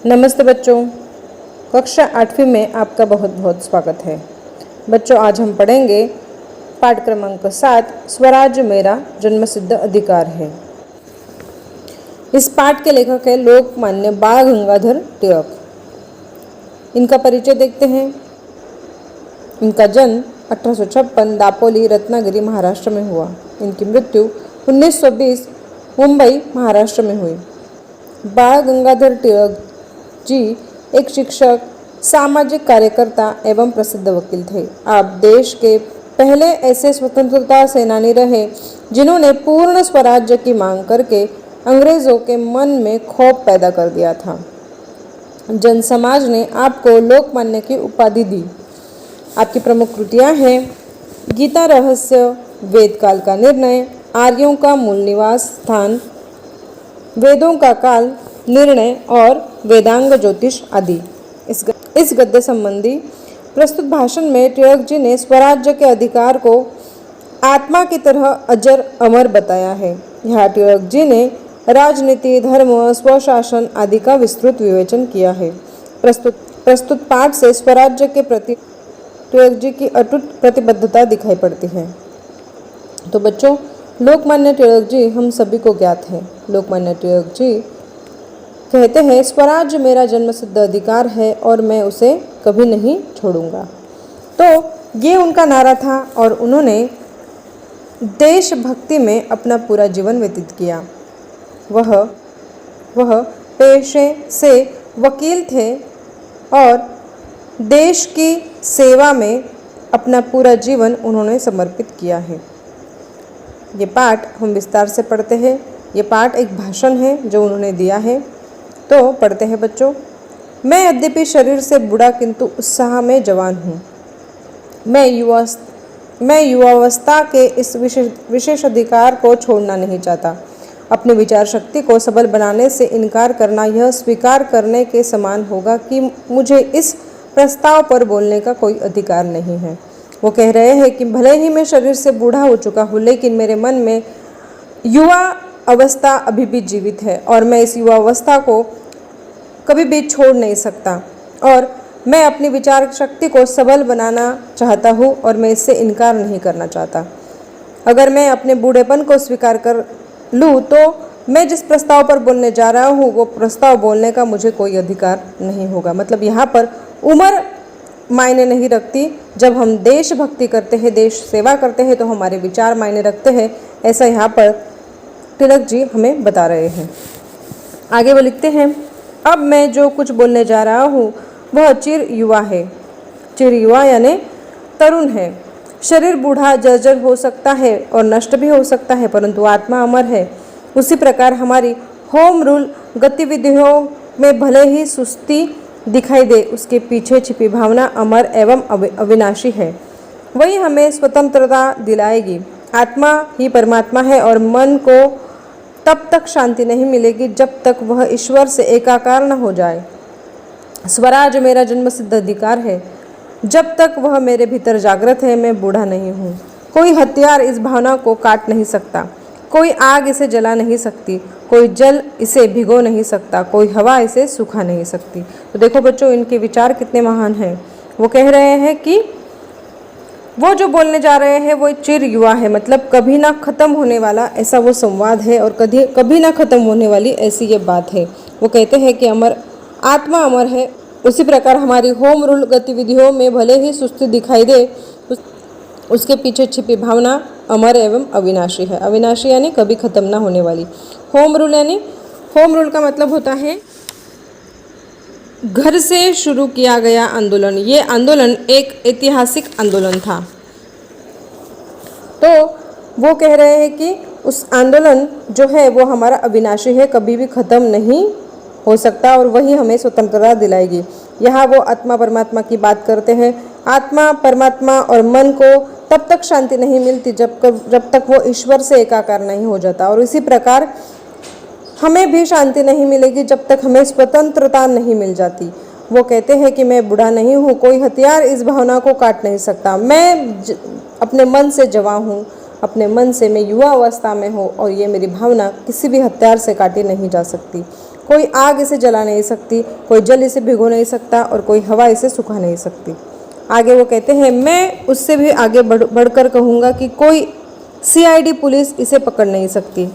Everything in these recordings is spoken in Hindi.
नमस्ते बच्चों, कक्षा 8वीं में आपका बहुत बहुत स्वागत है। बच्चों, आज हम पढ़ेंगे पाठ क्रमांक 7 स्वराज्य मेरा जन्मसिद्ध अधिकार है। इस पाठ के लेखक है लोकमान्य बाल गंगाधर तिलक। इनका परिचय देखते हैं। इनका जन्म 1856 दापोली रत्नागिरी महाराष्ट्र में हुआ। इनकी मृत्यु 1920 मुंबई महाराष्ट्र में हुई। बाल गंगाधर तिलक जी एक शिक्षक, सामाजिक कार्यकर्ता एवं प्रसिद्ध वकील थे। आप देश के पहले ऐसे स्वतंत्रता सेनानी रहे जिन्होंने पूर्ण स्वराज्य की मांग करके अंग्रेजों के मन में खौफ पैदा कर दिया था। जन समाज ने आपको लोकमान्य की उपाधि दी। आपकी प्रमुख कृतियां हैं गीता रहस्य, वेदकाल का निर्णय, आर्यों का मूल निवास स्थान, वेदों का काल निर्णय और वेदांग ज्योतिष आदि। इस गद्य संबंधी प्रस्तुत भाषण में तिलक जी ने स्वराज्य के अधिकार को आत्मा की तरह अजर अमर बताया है। यहाँ तिलक जी ने राजनीति, धर्म, स्वशासन आदि का विस्तृत विवेचन किया है। प्रस्तुत पाठ से स्वराज्य के प्रति तिलक जी की अटूट प्रतिबद्धता दिखाई पड़ती है। तो बच्चों, लोकमान्य तिलक जी हम सभी को ज्ञात है। लोकमान्य तिलक जी कहते हैं, स्वराज्य मेरा जन्मसिद्ध अधिकार है और मैं उसे कभी नहीं छोड़ूंगा। तो ये उनका नारा था और उन्होंने देशभक्ति में अपना पूरा जीवन व्यतीत किया। वह पेशे से वकील थे और देश की सेवा में अपना पूरा जीवन उन्होंने समर्पित किया है। ये पाठ हम विस्तार से पढ़ते हैं। ये पाठ एक भाषण है जो उन्होंने दिया है। तो पढ़ते हैं बच्चों। मैं यद्यपि शरीर से बूढ़ा किंतु उत्साह में जवान हूँ। मैं युवावस्था के इस विशेष अधिकार को छोड़ना नहीं चाहता। अपनी विचार शक्ति को सबल बनाने से इनकार करना यह स्वीकार करने के समान होगा कि मुझे इस प्रस्ताव पर बोलने का कोई अधिकार नहीं है। वो कह रहे हैं कि भले ही मैं शरीर से बूढ़ा हो चुका हूँ, लेकिन मेरे मन में युवा अवस्था अभी भी जीवित है और मैं इस युवा अवस्था को कभी भी छोड़ नहीं सकता और मैं अपनी विचार शक्ति को सबल बनाना चाहता हूँ और मैं इससे इनकार नहीं करना चाहता। अगर मैं अपने बूढ़ेपन को स्वीकार कर लूँ तो मैं जिस प्रस्ताव पर बोलने जा रहा हूँ वो प्रस्ताव बोलने का मुझे कोई अधिकार नहीं होगा। मतलब यहाँ पर उम्र मायने नहीं रखती। जब हम देशभक्ति करते हैं, देश सेवा करते हैं तो हमारे विचार मायने रखते हैं। ऐसा यहाँ पर तिलक जी हमें बता रहे हैं। आगे वो लिखते हैं, अब मैं जो कुछ बोलने जा रहा हूँ वह चिर युवा है। चिर युवा यानी तरुण है। शरीर बूढ़ा जर्जर हो सकता है और नष्ट भी हो सकता है, परंतु आत्मा अमर है। उसी प्रकार हमारी होम रूल गतिविधियों में भले ही सुस्ती दिखाई दे, उसके पीछे छिपी भावना अमर एवं अविनाशी है। वही हमें स्वतंत्रता दिलाएगी। आत्मा ही परमात्मा है और मन को तब तक शांति नहीं मिलेगी जब तक वह ईश्वर से एकाकार न हो जाए। स्वराज्य मेरा जन्मसिद्ध अधिकार है। जब तक वह मेरे भीतर जागृत है, मैं बूढ़ा नहीं हूँ। कोई हथियार इस भावना को काट नहीं सकता, कोई आग इसे जला नहीं सकती, कोई जल इसे भिगो नहीं सकता, कोई हवा इसे सुखा नहीं सकती। तो देखो बच्चों, इनके विचार कितने महान हैं। वो कह रहे हैं कि वो जो बोलने जा रहे हैं वो चिर युवा है, मतलब कभी ना खत्म होने वाला ऐसा वो संवाद है और कभी ना खत्म होने वाली ऐसी ये बात है। वो कहते हैं कि आत्मा अमर है। उसी प्रकार हमारी होम रूल गतिविधियों में भले ही सुस्ती दिखाई दे, उसके पीछे छिपी भावना अमर एवं अविनाशी है। अविनाशी यानी कभी खत्म ना होने वाली। होम रूल का मतलब होता है घर से शुरू किया गया आंदोलन। ये आंदोलन एक ऐतिहासिक आंदोलन था। तो वो कह रहे हैं कि उस आंदोलन जो है वो हमारा अविनाशी है, कभी भी ख़त्म नहीं हो सकता और वही हमें स्वतंत्रता दिलाएगी। यहाँ वो आत्मा परमात्मा की बात करते हैं। आत्मा परमात्मा और मन को तब तक शांति नहीं मिलती जब तक वो ईश्वर से एकाकार नहीं हो जाता, और इसी प्रकार हमें भी शांति नहीं मिलेगी जब तक हमें स्वतंत्रता नहीं मिल जाती। वो कहते हैं कि मैं बूढ़ा नहीं हूँ, कोई हथियार इस भावना को काट नहीं सकता। मैं अपने मन से जवान हूँ, अपने मन से मैं युवा अवस्था में हूँ और ये मेरी भावना किसी भी हथियार से काटी नहीं जा सकती। कोई आग इसे जला नहीं सकती, कोई जल इसे भिगो नहीं सकता और कोई हवा इसे सुखा नहीं सकती। आगे वो कहते हैं, मैं उससे भी आगे बढ़कर कहूँगा कि कोई CID पुलिस इसे पकड़ नहीं सकती।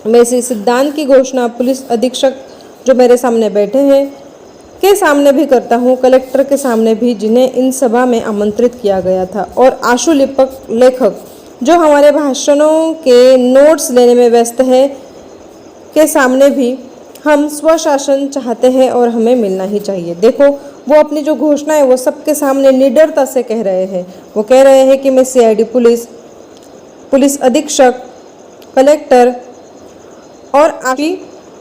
मैं इसी सिद्धांत की घोषणा पुलिस अधीक्षक जो मेरे सामने बैठे हैं के सामने भी करता हूँ, कलेक्टर के सामने भी, जिन्हें इन सभा में आमंत्रित किया गया था, और आशुलिपक लेखक जो हमारे भाषणों के नोट्स लेने में व्यस्त है के सामने भी। हम स्वशासन चाहते हैं और हमें मिलना ही चाहिए। देखो, वो अपनी जो घोषणा है वो सबके सामने निडरता से कह रहे हैं। वो कह रहे हैं कि मैं CID पुलिस अधीक्षक, कलेक्टर और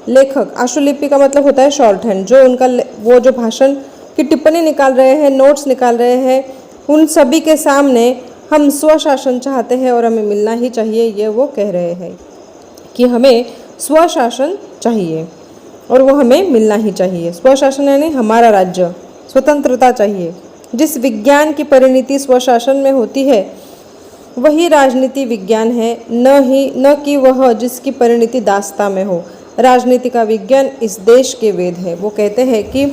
लेखक, आशुलिपि का मतलब होता है शॉर्ट हैंड, जो उनका वो जो भाषण की टिप्पणी निकाल रहे हैं, नोट्स निकाल रहे हैं, उन सभी के सामने हम स्वशासन चाहते हैं और हमें मिलना ही चाहिए, ये वो कह रहे हैं कि हमें स्वशासन चाहिए और वो हमें मिलना ही चाहिए। स्वशासन यानी हमारा राज्य, स्वतंत्रता चाहिए। जिस विज्ञान की परिणति स्वशासन में होती है वही राजनीति विज्ञान है, न कि वह जिसकी परिणति दासता में हो। राजनीति का विज्ञान इस देश के वेद है। वो कहते हैं कि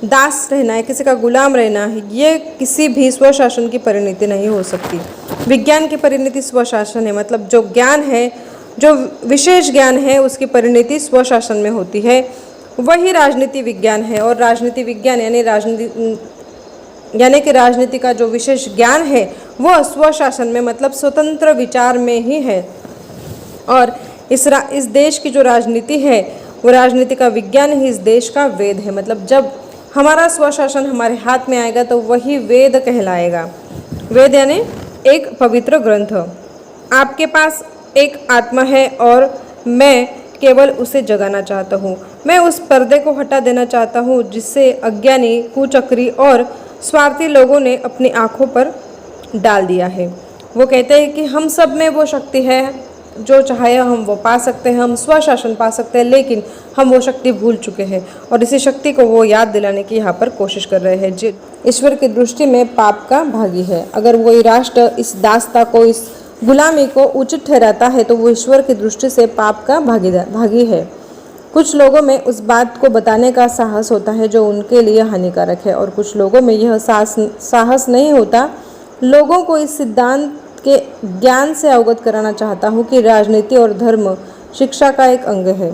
दास रहना है, किसी का गुलाम रहना है, ये किसी भी स्वशासन की परिणति नहीं हो सकती। विज्ञान की परिणति स्वशासन है, मतलब जो ज्ञान है, जो विशेष ज्ञान है, उसकी परिणति स्वशासन में होती है, वही राजनीति विज्ञान है। और राजनीति विज्ञान यानी कि राजनीति का जो विशेष ज्ञान है वह स्वशासन में, मतलब स्वतंत्र विचार में ही है। और इस देश की जो राजनीति है वो राजनीति का विज्ञान ही इस देश का वेद है। मतलब जब हमारा स्वशासन हमारे हाथ में आएगा तो वही वेद कहलाएगा। वेद यानी एक पवित्र ग्रंथ। आपके पास एक आत्मा है और मैं केवल उसे जगाना चाहता हूँ। मैं उस पर्दे को हटा देना चाहता हूँ जिससे अज्ञानी, कुचक्री और स्वार्थी लोगों ने अपनी आँखों पर डाल दिया है। वो कहते हैं कि हम सब में वो शक्ति है, जो चाहे हम वो पा सकते हैं, हम स्वशासन पा सकते हैं, लेकिन हम वो शक्ति भूल चुके हैं और इसी शक्ति को वो याद दिलाने की यहाँ पर कोशिश कर रहे हैं। ईश्वर की दृष्टि में पाप का भागी है। अगर वही राष्ट्र इस दासता को, इस गुलामी को उचित ठहराता है तो वो ईश्वर की दृष्टि से पाप का भागी है। कुछ लोगों में उस बात को बताने का साहस होता है जो उनके लिए हानिकारक है, और कुछ लोगों में यह साहस नहीं होता। लोगों को इस सिद्धांत के ज्ञान से अवगत कराना चाहता हूँ कि राजनीति और धर्म शिक्षा का एक अंग है।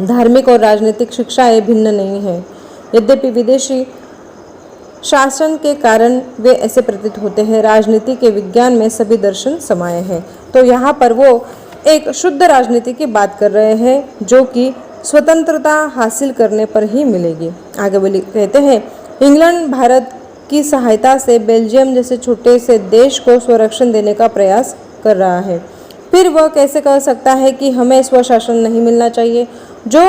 धार्मिक और राजनीतिक शिक्षाएं भिन्न नहीं है। यद्यपि विदेशी शासन के कारण वे ऐसे प्रतीत होते हैं, राजनीति के विज्ञान में सभी दर्शन समाये हैं। तो यहाँ पर वो एक शुद्ध राजनीति की बात कर रहे हैं जो कि स्वतंत्रता हासिल करने पर ही मिलेगी। आगे बोली कहते हैं, इंग्लैंड भारत की सहायता से बेल्जियम जैसे छोटे से देश को स्वरक्षण देने का प्रयास कर रहा है। फिर वह कैसे कह सकता है कि हमें स्वशासन नहीं मिलना चाहिए? जो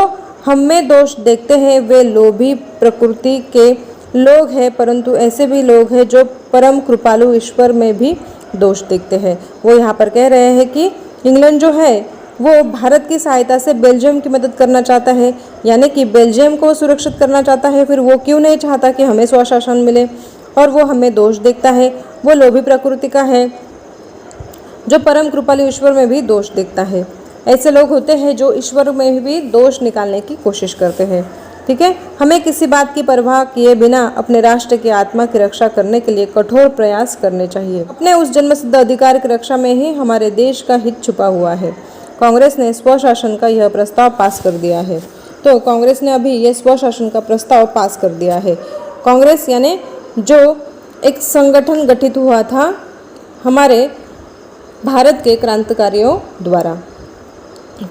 हम में दोष देखते हैं वे लोभी प्रकृति के लोग हैं, परंतु ऐसे भी लोग हैं जो परम कृपालु ईश्वर में भी दोष देखते हैं। वो यहाँ पर कह रहे हैं कि इंग्लैंड जो है वो भारत की सहायता से बेल्जियम की मदद करना चाहता है, यानी कि बेल्जियम को सुरक्षित करना चाहता है। फिर वो क्यों नहीं चाहता कि हमें स्वशासन मिले? और वो हमें दोष देखता है, वो लोभी प्रकृति का है जो परम कृपालु ईश्वर में भी दोष देखता है। ऐसे लोग होते हैं जो ईश्वर में भी दोष निकालने की कोशिश करते हैं। ठीक है, हमें किसी बात की परवाह किए बिना अपने राष्ट्र की आत्मा की रक्षा करने के लिए कठोर प्रयास करने चाहिए। अपने उस जन्मसिद्ध अधिकार की रक्षा में ही हमारे देश का हित छुपा हुआ है। कांग्रेस ने स्वशासन का यह प्रस्ताव पास कर दिया है। तो कांग्रेस ने अभी यह स्वशासन का प्रस्ताव पास कर दिया है। कांग्रेस यानी जो एक संगठन गठित हुआ था हमारे भारत के क्रांतिकारियों द्वारा।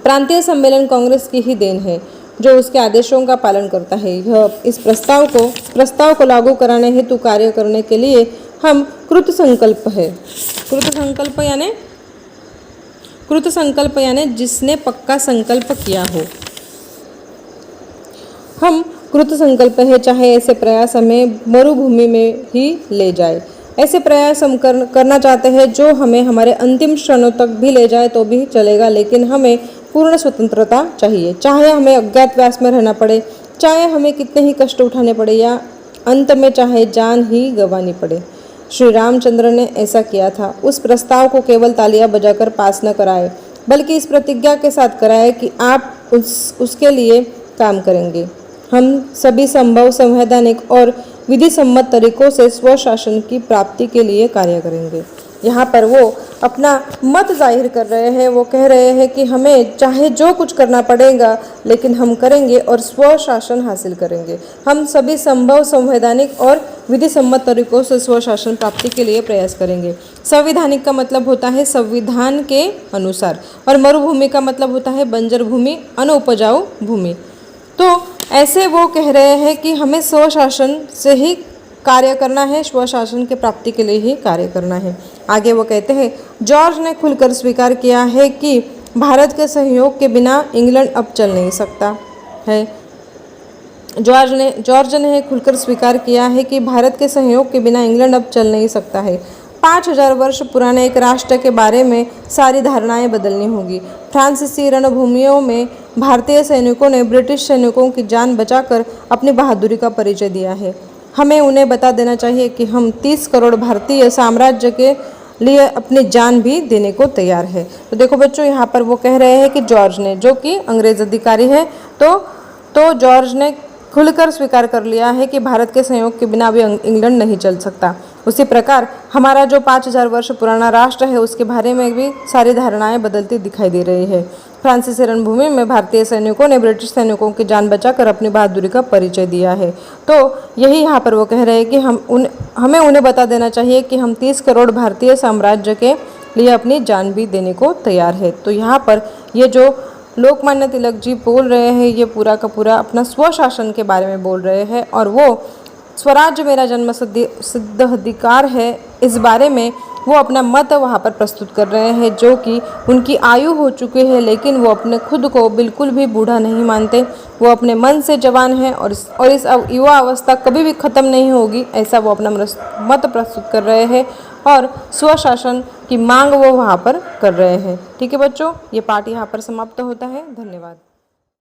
प्रांतीय सम्मेलन कांग्रेस की ही देन है जो उसके आदेशों का पालन करता है। यह इस प्रस्ताव को लागू कराने हेतु कार्य करने के लिए हम कृत संकल्प यानी जिसने पक्का संकल्प किया हो। हम कृत संकल्प है, चाहे ऐसे प्रयास हमें मरुभूमि में ही ले जाए। ऐसे प्रयास हम करना चाहते हैं जो हमें हमारे अंतिम क्षणों तक भी ले जाए तो भी चलेगा, लेकिन हमें पूर्ण स्वतंत्रता चाहिए। चाहे हमें अज्ञातवास में रहना पड़े, चाहे हमें कितने ही कष्ट उठाने पड़े, या अंत में चाहे जान ही गंवानी पड़े। श्री रामचंद्र ने ऐसा किया था। उस प्रस्ताव को केवल तालियां बजाकर पास न कराए, बल्कि इस प्रतिज्ञा के साथ कराए कि आप उसके लिए काम करेंगे। हम सभी संभव, संवैधानिक और विधि सम्मत तरीकों से स्वशासन की प्राप्ति के लिए कार्य करेंगे। यहाँ पर वो अपना मत जाहिर कर रहे हैं। वो कह रहे हैं कि हमें चाहे जो कुछ करना पड़ेगा, लेकिन हम करेंगे और स्वशासन हासिल करेंगे। हम सभी संभव, संवैधानिक और विधि सम्मत तरीकों से स्वशासन प्राप्ति के लिए प्रयास करेंगे। संवैधानिक का मतलब होता है संविधान के अनुसार, और मरुभूमि का मतलब होता है बंजर भूमि, अनुपजाऊ भूमि। तो ऐसे वो कह रहे हैं कि हमें स्वशासन से ही कार्य करना है, स्वशासन के प्राप्ति के लिए ही कार्य करना है। आगे वो कहते हैं, जॉर्ज ने खुलकर स्वीकार किया है कि भारत के सहयोग के बिना इंग्लैंड अब चल नहीं सकता है। जॉर्ज ने खुलकर स्वीकार किया है कि भारत के सहयोग के बिना इंग्लैंड अब चल नहीं सकता है। 5000 वर्ष पुराने एक राष्ट्र के बारे में सारी धारणाएं बदलनी होगी। फ्रांसीसी रणभूमियों में भारतीय सैनिकों ने ब्रिटिश सैनिकों की जान बचाकर अपनी बहादुरी का परिचय दिया है। हमें उन्हें बता देना चाहिए कि हम 30 करोड़ भारतीय साम्राज्य के लिए अपनी जान भी देने को तैयार है। तो देखो बच्चों, यहाँ पर वो कह रहे हैं कि जॉर्ज ने, जो कि अंग्रेज अधिकारी है, तो जॉर्ज ने खुलकर स्वीकार कर लिया है कि भारत के सहयोग के बिना भी इंग्लैंड नहीं चल सकता। उसी प्रकार हमारा जो 5000 वर्ष पुराना राष्ट्र है, उसके बारे में भी सारी धारणाएं बदलती दिखाई दे रही है। फ्रांसीसी रणभूमि में भारतीय सैनिकों ने ब्रिटिश सैनिकों की जान बचाकर अपनी बहादुरी का परिचय दिया है। तो यही यहाँ पर वो कह रहे हैं कि हमें उन्हें बता देना चाहिए कि हम 30 करोड़ भारतीय साम्राज्य के लिए अपनी जान भी देने को तैयार है। तो यहाँ पर ये जो लोकमान्य तिलक जी बोल रहे हैं, ये पूरा का पूरा अपना स्वशासन के बारे में बोल रहे हैं, और वो स्वराज्य मेरा जन्म सिद्ध अधिकार है, इस बारे में वो अपना मत वहाँ पर प्रस्तुत कर रहे हैं। जो कि उनकी आयु हो चुकी है, लेकिन वो अपने खुद को बिल्कुल भी बूढ़ा नहीं मानते। वो अपने मन से जवान हैं और इस युवा अवस्था कभी भी ख़त्म नहीं होगी, ऐसा वो अपना मत प्रस्तुत कर रहे हैं, और स्वशासन की मांग वो वहाँ पर कर रहे हैं। ठीक है बच्चों, ये पाठ यहाँ पर समाप्त होता है। धन्यवाद।